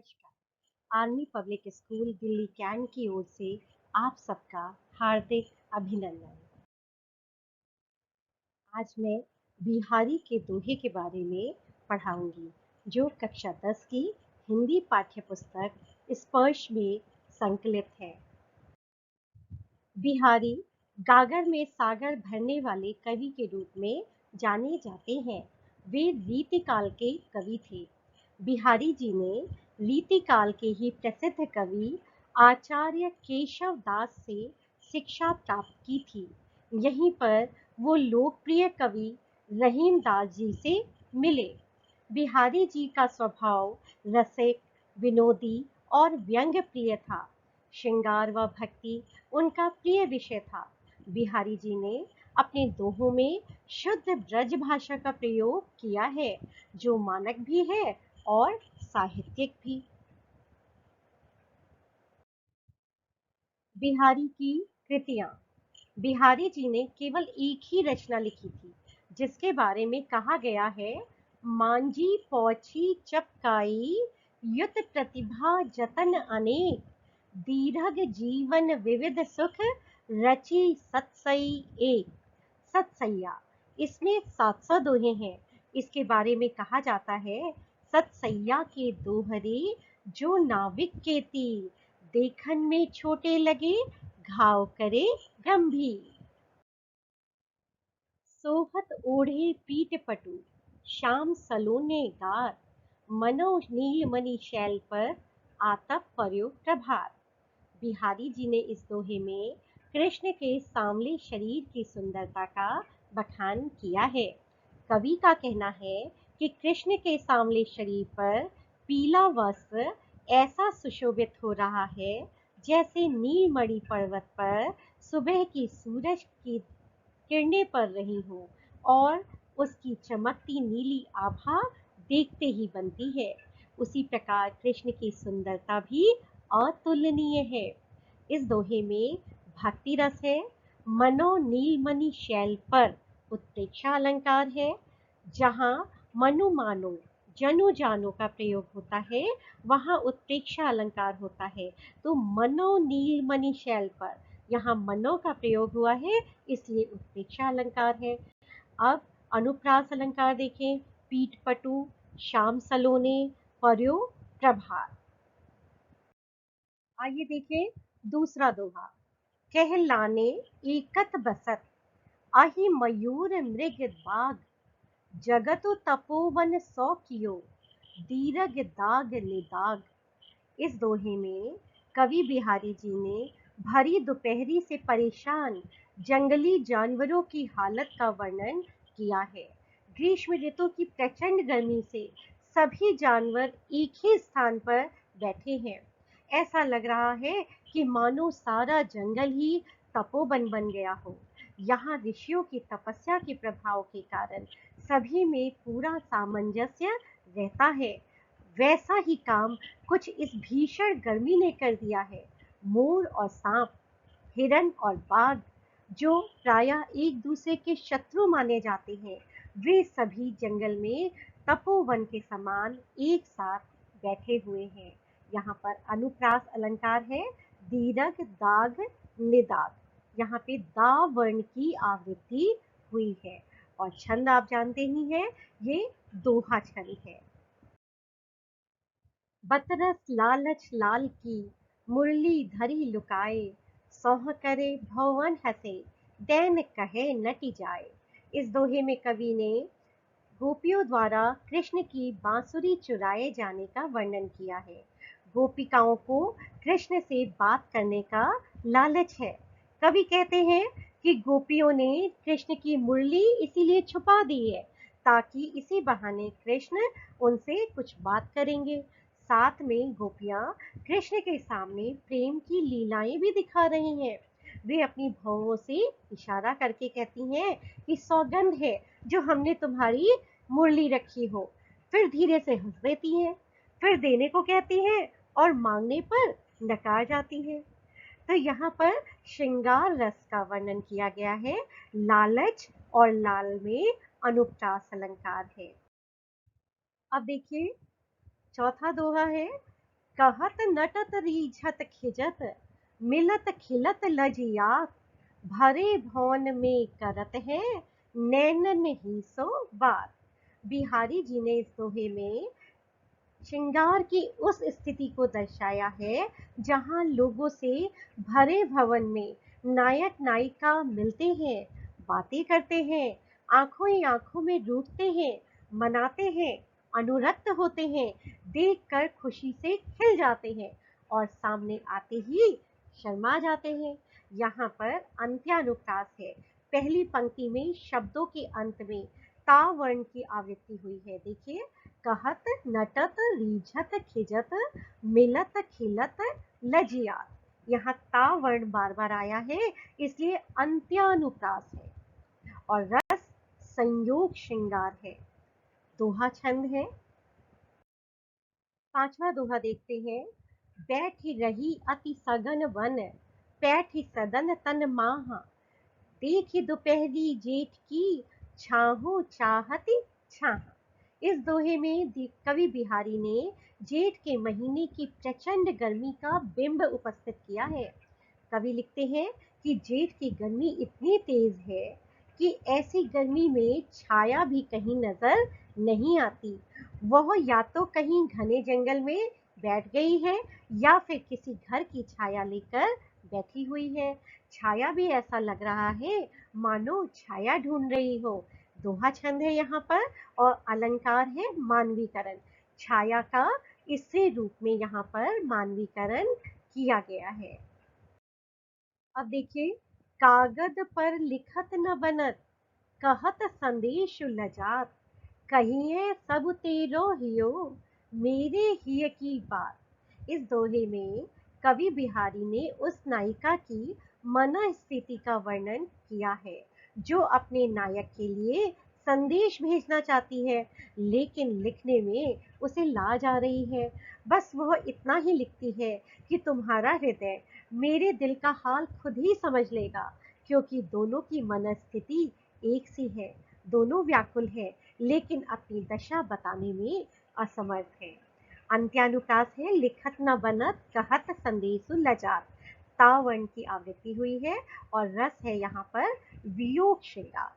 नमस्कार। Army public school Delhi cantt की ओर से आप सबका हार्दिक अभिनंदन। आज मैं बिहारी के दोहे के बारे में पढ़ाऊंगी, जो कक्षा 10 की हिंदी पाठ्य पुस्तक स्पर्श में संकलित है। बिहारी गागर में सागर भरने वाले कवि के रूप में जाने जाते हैं। वे रीतिकाल के कवि थे। बिहारी जी ने रीतिकाल के ही प्रसिद्ध कवि आचार्य केशव दास से शिक्षा प्राप्त की थी। यहीं पर वो लोकप्रिय कवि रहीम दास जी से मिले। बिहारी जी का स्वभाव रसिक, विनोदी और व्यंग्य प्रिय था। श्रृंगार व भक्ति उनका प्रिय विषय था। बिहारी जी ने अपने दोहों में शुद्ध ब्रज भाषा का प्रयोग किया है, जो मानक भी है और साहित्यिक भी। बिहारी की कृतियां। बिहारी जी ने केवल एक ही रचना लिखी थी, जिसके बारे में कहा गया है, मांझी पौछी चपकाई, युत प्रतिभा जतन अनेक, दीर्घ जीवन विविध सुख, रची सतसई एक। सतसैया, इसमें 700 दोहे हैं। इसके बारे में कहा जाता है, सतसैया के दोहरे जो नाविक के तीर, देखन में छोटे लगे, घाव करे गंभीर। सोहत ओढ़े पीठ पटु, श्याम सलोने गार, मनो नीलमणि शैल पर, आतप पर्यो प्रभार। बिहारी जी ने इस दोहे में कृष्ण के सांवले शरीर की सुंदरता का बखान किया है। कवि का कहना है कि कृष्ण के सांवले शरीर पर पीला वस्त्र ऐसा सुशोभित हो रहा है, जैसे नीलमणि पर्वत पर सुबह की सूरज की किरणें पड़ रही हो और उसकी चमकती नीली आभा देखते ही बनती है। उसी प्रकार कृष्ण की सुंदरता भी अतुलनीय है। इस दोहे में भक्ति रस है। मनो नीलमणि शैल पर उत्प्रेक्षा अलंकार है। जहाँ मनु मानो जनु जानो का प्रयोग होता है, वहाँ उत्प्रेक्षा अलंकार होता है। तो मनो नीलमणि शैल पर, यहाँ मनो का प्रयोग हुआ है, इसलिए उत्प्रेक्षा अलंकार है। अब अनुप्रास अलंकार देखें। पीठ पटु, श्याम सलोने, पर्यो प्रभार। आइए देखें दूसरा दोहा। कहलाने एकत बसत, आहि मयूर मृग बाग, जगतु तपोवन सौ कियो, दीरग दाग निदाग। इस दोहे में कवि बिहारी जी ने भरी दोपहरी से परेशान जंगली जानवरों की हालत का वर्णन किया है। ग्रीष्म ऋतु की प्रचंड गर्मी से सभी जानवर एक ही स्थान पर बैठे हैं। ऐसा लग रहा है कि मानो सारा जंगल ही तपोवन बन गया हो। यहाँ ऋषियों की तपस्या के प्रभाव के कारण सभी में पूरा सामंजस्य रहता है। वैसा ही काम कुछ इस भीषण गर्मी ने कर दिया है। मोर और सांप, हिरण और बाघ, जो प्रायः एक दूसरे के शत्रु माने जाते हैं, वे सभी जंगल में तपोवन के समान एक साथ बैठे हुए हैं। यहाँ पर अनुप्रास अलंकार है, दीर्घ दाग निदाग। यहाँ पे दा वर्ण की आवृत्ति हुई है और छंद आप जानते ही हैं, ये दोहा छंद है। बतरस लालच लाल की, मुरली धरी लुकाए, सौह करे भवन हसे, दैन कहे नटि जाए। इस दोहे में कवि ने गोपियों द्वारा कृष्ण की बांसुरी चुराए जाने का वर्णन किया है। गोपिकाओं को कृष्ण से बात करने का लालच है। कवि कहते हैं कि गोपियों ने कृष्ण की मुरली इसीलिए छुपा दी है, ताकि इसी बहाने कृष्ण उनसे कुछ बात करेंगे। साथ में गोपियां कृष्ण के सामने प्रेम की लीलाएं भी दिखा रही हैं। वे अपनी भौहों से इशारा करके कहती हैं कि सौगंध है जो हमने तुम्हारी मुरली रखी हो। फिर धीरे से हंस देती हैं, फिर देने को कहती हैं और मांगने पर नकार जाती हैं। तो यहाँ पर श्रृंगार रस का वर्णन किया गया है। लालच और लाल में अनुप्रास अलंकार है। अब देखिए चौथा दोहा है, कहत नटत रीझत खिजत मिलत खिलत लजियात भरे भवन में करत है नैनन ही सो बात। बिहारी जी ने इस दोहे में श्रृंगार की उस स्थिति को दर्शाया है जहां लोगों से भरे भवन में नायक नायिका मिलते हैं, बातें करते हैं, आंखों ही आंखों में रूठते हैं, मनाते हैं, अनुरक्त होते हैं, देखकर खुशी से खिल जाते हैं और सामने आते ही शर्मा जाते हैं। यहाँ पर अंत्यानुप्रास है। पहली पंक्ति में शब्दों के अंत में ता वर्ण की आवृत्ति हुई है। देखिए, कहत नटत रीझत खिजत मिलत खिलत लजियात। यहाँ ता वर्ण बार बार आया है, इसलिए अंत्यानुप्रास है। और रस संयोग श्रृंगार है। दोहा छंद है। पांचवा दोहा देखते हैं। बैठी रही अति सघन वन पैठी सदन तन माहा देखी दोपहरी जेठ की छाहो चाहती छाह। इस दोहे में कवि बिहारी ने जेठ के महीने की प्रचंड गर्मी का बिंब उपस्थित किया है। कवि लिखते हैं कि जेठ की गर्मी इतनी तेज है कि ऐसी गर्मी में छाया भी कहीं नजर नहीं आती। वह या तो कहीं घने जंगल में बैठ गई है या फिर किसी घर की छाया लेकर बैठी हुई है। छाया भी ऐसा लग रहा है मानो छाया ढूंढ रही हो। दोहा छंद है यहाँ पर और अलंकार है मानवीकरण। छाया का इसी रूप में यहाँ पर मानवीकरण किया गया है। अब देखिए, कागद पर लिखत न बनत कहत संदेश लजात कहिए सब तेरो हियो मेरे हिय की बात। इस दोहे में कवि बिहारी ने उस नायिका की मन स्थिति का वर्णन किया है जो अपने नायक के लिए संदेश भेजना चाहती है, लेकिन लिखने में उसे लाज आ रही है। बस वह इतना ही लिखती है कि तुम्हारा हृदय मेरे दिल का हाल खुद ही समझ लेगा, क्योंकि दोनों की मनस्थिति एक सी है। दोनों व्याकुल है लेकिन अपनी दशा बताने में असमर्थ है। अंत्यानुप्रास है लिखत न बनत कहत संदेशु लजात। तावर्ण की आवृत्ति हुई है और रस है यहाँ पर वियोग श्रृंगार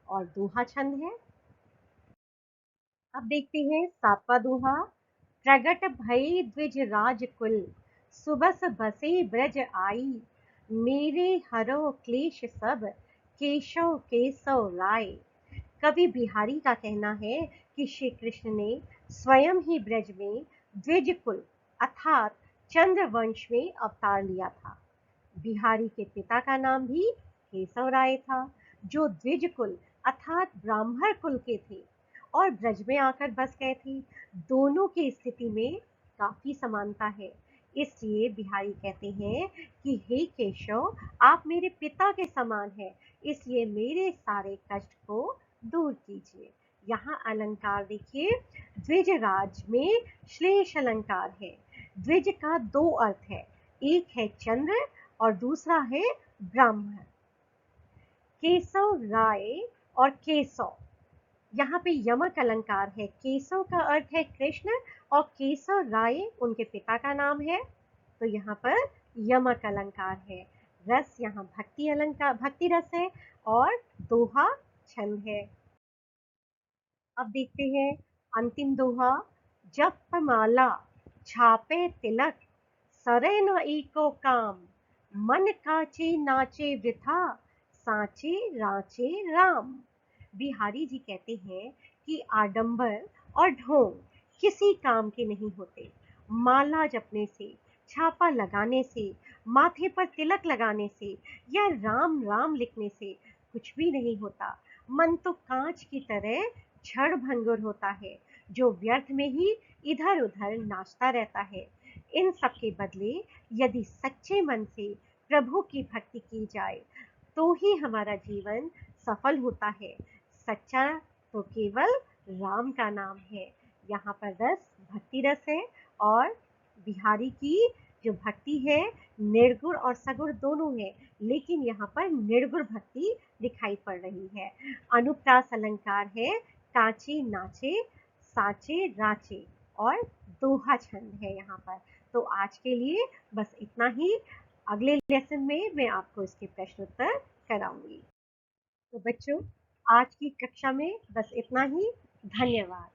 और दोहा छंद है। अब देखते हैं सातवां दोहा। प्रगट भई द्विज राजकुल सुबस बसे ब्रज आई मेरे हरो क्लेश सब केशव केशव राय। कवि बिहारी का कहना है कि श्री कृष्ण ने स्वयं ही ब्रज में द्विजकुल अर्थात चंद्र वंश में अवतार लिया था। बिहारी के पिता का नाम भी केशव राय था, जो द्विजकुल अर्थात ब्राह्मण कुल के थे और ब्रज में आकर बस गए थे। दोनों की स्थिति में काफी समानता है। इसलिए बिहारी कहते हैं कि हे केशव, आप मेरे पिता के समान हैं, इसलिए मेरे सारे कष्ट को दूर कीजिए। यहाँ अलंकार देखिए, द्विजराज में श्लेष अलंकार है। द्विज का दो अर्थ है, एक है चंद्र और दूसरा है ब्राह्मण। केशव राय और केशव, यहाँ पे यमक अलंकार है। केशव का अर्थ है कृष्ण और केशव राय उनके पिता का नाम है, तो यहाँ पर यमक अलंकार है। रस यहाँ भक्ति अलंकार भक्ति रस है और दोहा छंद है। अब देखते हैं अंतिम दोहा। जप माला छापे तिलक सरे न एको काम मन काचे नाचे वृथा साचे राचे राम। बिहारी जी कहते हैं कि आडंबर और ढोंग किसी काम के नहीं होते। माला जपने से, छापा लगाने से, माथे पर तिलक लगाने से या राम राम लिखने से कुछ भी नहीं होता। मन तो कांच की तरह क्षण भंगुर होता है, जो व्यर्थ में ही इधर उधर नाचता रहता है। इन सब के बदले यदि सच्चे मन से प्रभु की भक्ति की जाए तो ही हमारा जीवन सफल होता है। सच्चा तो केवल राम का नाम है। यहाँ पर रस भक्ति रस है और बिहारी की जो भक्ति है निर्गुण और सगुण दोनों है, लेकिन यहाँ पर निर्गुण भक्ति दिखाई पड़ रही है। अनुप्रास अलंकार है काचे नाचे साचे राचे और दोहा छंद है यहाँ पर। तो आज के लिए बस इतना ही। अगले लेसन में मैं आपको इसके प्रश्न उत्तर कराऊंगी। तो बच्चों, आज की कक्षा में बस इतना ही। धन्यवाद।